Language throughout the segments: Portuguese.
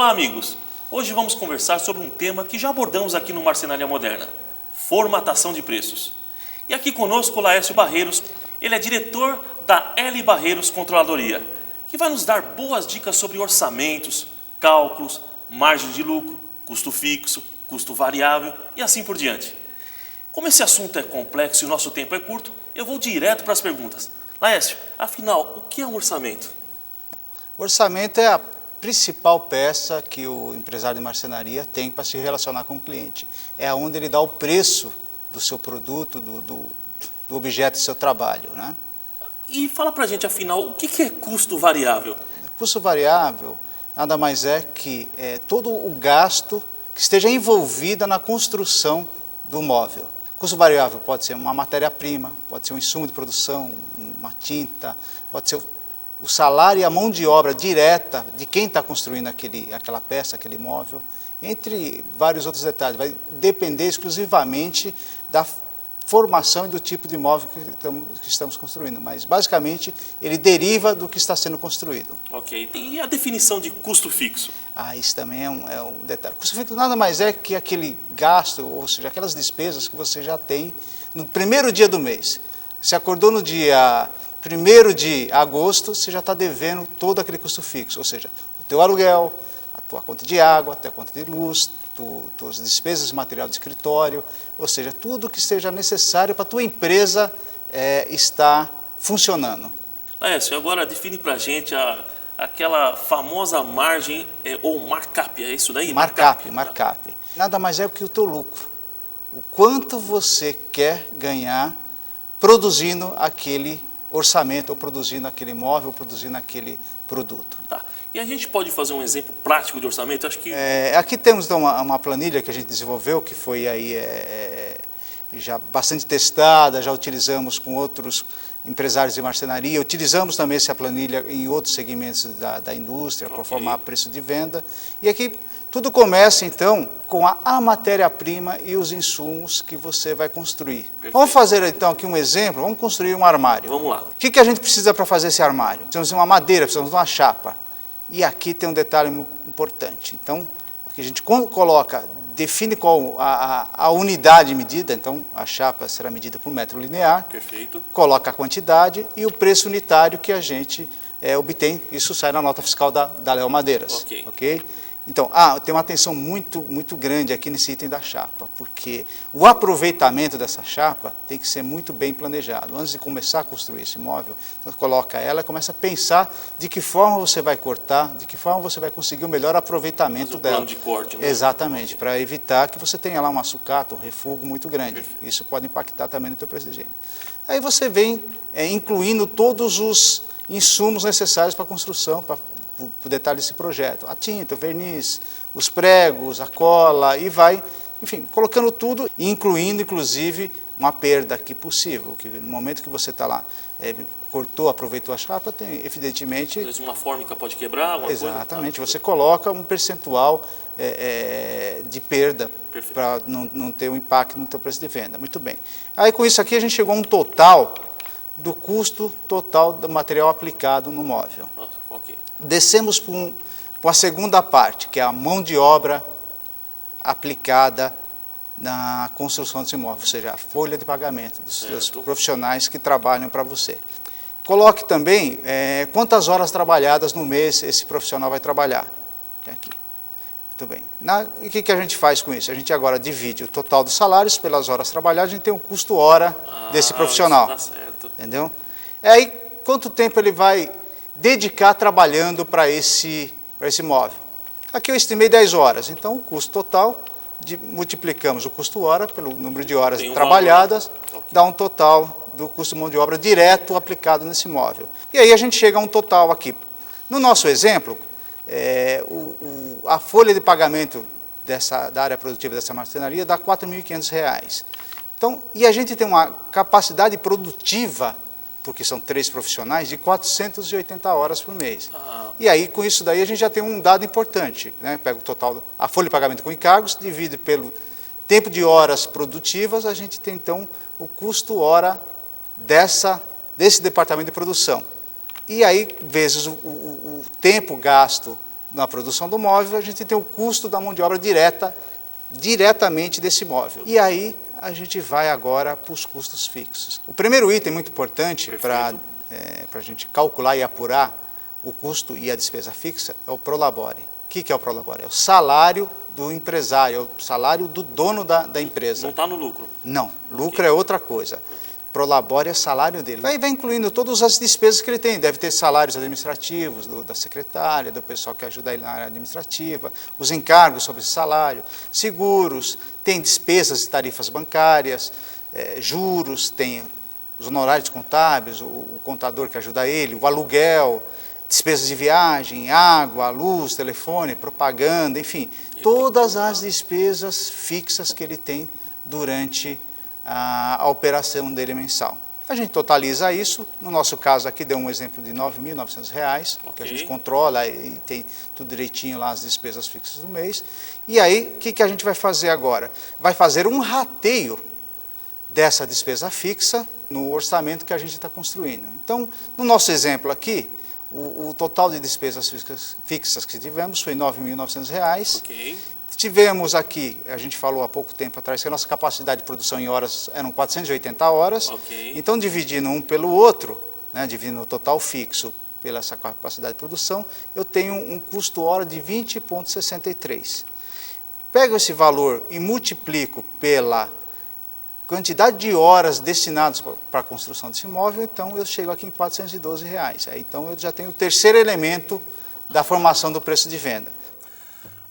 Olá, amigos! Hoje vamos conversar sobre um tema que já abordamos aqui no Marcenaria Moderna: formatação de preços. E aqui conosco o Laércio Barreiros, ele é diretor da L Barreiros Controladoria, que vai nos dar boas dicas sobre orçamentos, cálculos, margem de lucro, custo fixo, custo variável e assim por diante. Como esse assunto é complexo e o nosso tempo é curto, eu vou direto para as perguntas. Laércio, afinal, o que é um orçamento? O orçamento é a principal peça que o empresário de marcenaria tem para se relacionar com o cliente. É onde ele dá o preço do seu produto, do objeto do seu trabalho, né? E fala pra gente, afinal, o que é custo variável? Custo variável nada mais é que todo o gasto que esteja envolvido na construção do móvel. Custo variável pode ser uma matéria-prima, pode ser um insumo de produção, uma tinta, pode ser o salário e a mão de obra direta de quem está construindo aquela peça, aquele móvel, entre vários outros detalhes. Vai depender exclusivamente da formação e do tipo de imóvel que estamos construindo, mas basicamente ele deriva do que está sendo construído. Ok. E a definição de custo fixo? Isso também é um detalhe. Custo fixo nada mais é que aquele gasto, ou seja, aquelas despesas que você já tem no primeiro dia do mês. Você acordou no dia 1º de agosto, você já está devendo todo aquele custo fixo, ou seja, o teu aluguel, a tua conta de água, a tua conta de luz, tuas despesas de material de escritório, ou seja, tudo que seja necessário para a tua empresa estar funcionando. Laércio, agora define para a gente aquela famosa margem ou markup, é isso daí? Markup. Nada mais é que o teu lucro. O quanto você quer ganhar produzindo aquele orçamento, ou produzindo aquele imóvel, ou produzindo aquele produto. Tá. E a gente pode fazer um exemplo prático de orçamento? Acho que... Aqui temos então, uma planilha que a gente desenvolveu, que foi aí já bastante testada, já utilizamos com outros empresários de marcenaria, utilizamos também essa planilha em outros segmentos da indústria, para formar preço de venda. E aqui tudo começa então com a matéria-prima e os insumos que você vai construir. Perfeito. Vamos fazer então aqui um exemplo, vamos construir um armário. Vamos lá. O que a gente precisa para fazer esse armário? Precisamos de uma madeira, precisamos de uma chapa. E aqui tem um detalhe muito importante. Então, aqui a gente define qual a unidade de medida, então a chapa será medida por metro linear. Perfeito. Coloca a quantidade e o preço unitário que a gente obtém, isso sai na nota fiscal da Léo Madeiras. Ok? Então, tem uma atenção muito grande aqui nesse item da chapa, porque o aproveitamento dessa chapa tem que ser muito bem planejado. Antes de começar a construir esse móvel, então coloca ela e começa a pensar de que forma você vai cortar, de que forma você vai conseguir o melhor aproveitamento dela. Plano de corte, né? Exatamente, para evitar que você tenha lá uma sucata, um refúgio muito grande. Perfeito. Isso pode impactar também no teu preço de higiene. Aí você vem incluindo todos os insumos necessários para a construção, para o detalhe desse projeto, a tinta, o verniz, os pregos, a cola, e vai, enfim, colocando tudo, incluindo, inclusive, uma perda aqui possível, que no momento que você está lá, cortou, aproveitou a chapa, tem, evidentemente... Às vezes uma fórmica pode quebrar, alguma exatamente, você coloca um percentual de perda, para não ter um impacto no teu preço de venda. Muito bem. Aí, com isso aqui, a gente chegou a um total do custo total do material aplicado no móvel. Nossa, ok. Descemos para a segunda parte, que é a mão de obra aplicada na construção desse imóvel, ou seja, a folha de pagamento dos seus profissionais que trabalham para você. Coloque também quantas horas trabalhadas no mês esse profissional vai trabalhar. Aqui. Muito bem. E o que a gente faz com isso? A gente agora divide o total dos salários pelas horas trabalhadas, a gente tem um custo hora desse profissional. Isso tá certo. Entendeu? Aí, quanto tempo ele vai dedicar trabalhando para esse móvel? Aqui eu estimei 10 horas, então o custo total, multiplicamos o custo hora pelo número de horas trabalhadas, dá um total do custo de mão de obra direto aplicado nesse móvel. E aí a gente chega a um total aqui. No nosso exemplo, a folha de pagamento da área produtiva dessa marcenaria dá R$ 4.500. Então, e a gente tem uma capacidade produtiva, porque são 3 profissionais, de 480 horas por mês. E aí, com isso daí, a gente já tem um dado importante, né? Pega o total, a folha de pagamento com encargos, divide pelo tempo de horas produtivas, a gente tem, então, o custo hora desse departamento de produção. E aí, vezes o tempo gasto na produção do móvel, a gente tem o custo da mão de obra diretamente desse móvel. E aí a gente vai agora para os custos fixos. O primeiro item muito importante para a gente calcular e apurar o custo e a despesa fixa é o Prolabore. O que é o Prolabore? É o salário do empresário, é o salário do dono da empresa. Não está no lucro? Não, lucro é outra coisa. Prolabore é salário dele. Vai incluindo todas as despesas que ele tem. Deve ter salários administrativos, da secretária, do pessoal que ajuda ele na área administrativa, os encargos sobre esse salário, seguros, tem despesas e tarifas bancárias, juros, tem os honorários contábeis, o contador que ajuda ele, o aluguel, despesas de viagem, água, luz, telefone, propaganda, enfim, todas as despesas fixas que ele tem durante a operação dele mensal. A gente totaliza isso, no nosso caso aqui deu um exemplo de R$ 9.900, que a gente controla e tem tudo direitinho lá as despesas fixas do mês. E aí, o que a gente vai fazer agora? Vai fazer um rateio dessa despesa fixa no orçamento que a gente está construindo. Então, no nosso exemplo aqui, o total de despesas fixas que tivemos foi R$ 9.900. Tivemos aqui, a gente falou há pouco tempo atrás, que a nossa capacidade de produção em horas eram 480 horas. Então, dividindo um pelo outro, né, dividindo o total fixo pela essa capacidade de produção, eu tenho um custo hora de 20,63. Pego esse valor e multiplico pela quantidade de horas destinadas para a construção desse imóvel, então eu chego aqui em R$ 412. Aí, então eu já tenho o terceiro elemento da formação do preço de venda.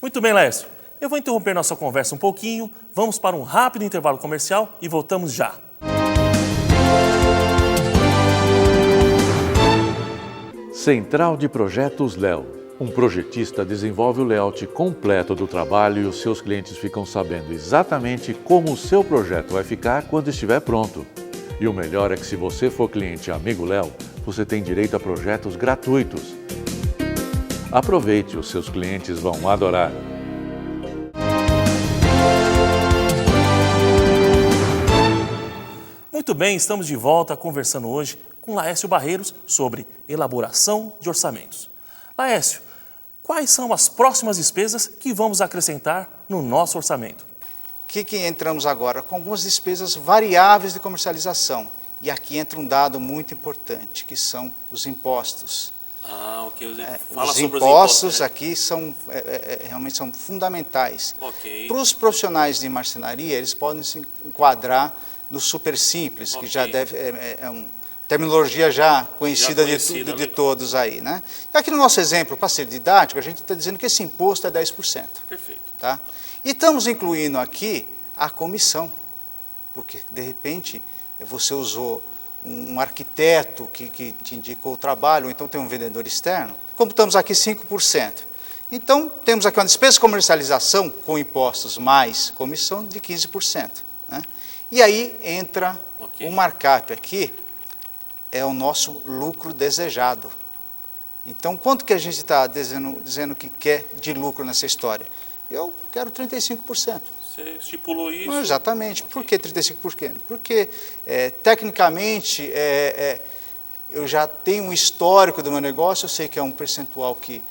Muito bem, Laércio. Eu vou interromper nossa conversa um pouquinho, vamos para um rápido intervalo comercial e voltamos já. Central de Projetos Léo. Um projetista desenvolve o layout completo do trabalho e os seus clientes ficam sabendo exatamente como o seu projeto vai ficar quando estiver pronto. E o melhor é que se você for cliente amigo Léo, você tem direito a projetos gratuitos. Aproveite, os seus clientes vão adorar. Muito bem, estamos de volta conversando hoje com Laércio Barreiros sobre elaboração de orçamentos. Laércio, quais são as próximas despesas que vamos acrescentar no nosso orçamento? Que entramos agora? Com algumas despesas variáveis de comercialização. E aqui entra um dado muito importante, que são os impostos. Os impostos aqui são, realmente são fundamentais. Para os profissionais de marcenaria, eles podem se enquadrar no super simples, que já deve, é uma terminologia já conhecida de todos aí, né? E aqui no nosso exemplo, para ser didático, a gente está dizendo que esse imposto é 10%. Perfeito. Tá? E estamos incluindo aqui a comissão, porque de repente você usou um arquiteto que te indicou o trabalho, ou então tem um vendedor externo, computamos aqui 5%. Então, temos aqui uma despesa de comercialização com impostos mais comissão de 15%. Né? E aí entra o markup aqui, é o nosso lucro desejado. Então, quanto que a gente está dizendo que quer de lucro nessa história? Eu quero 35%. Você estipulou isso? Exatamente. Por que 35%? Porque, tecnicamente, eu já tenho um histórico do meu negócio, eu sei que é um percentual que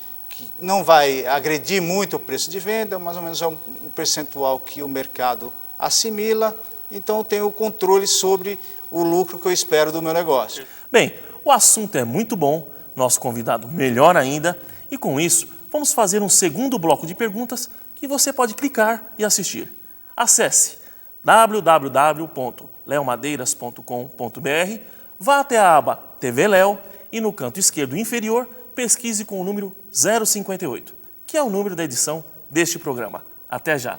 não vai agredir muito o preço de venda, mais ou menos é um percentual que o mercado assimila, então eu tenho o controle sobre o lucro que eu espero do meu negócio. Bem, o assunto é muito bom, nosso convidado melhor ainda, e com isso vamos fazer um segundo bloco de perguntas que você pode clicar e assistir. Acesse www.leomadeiras.com.br, vá até a aba TV Léo e no canto esquerdo inferior pesquise com o número 058, que é o número da edição deste programa. Até já!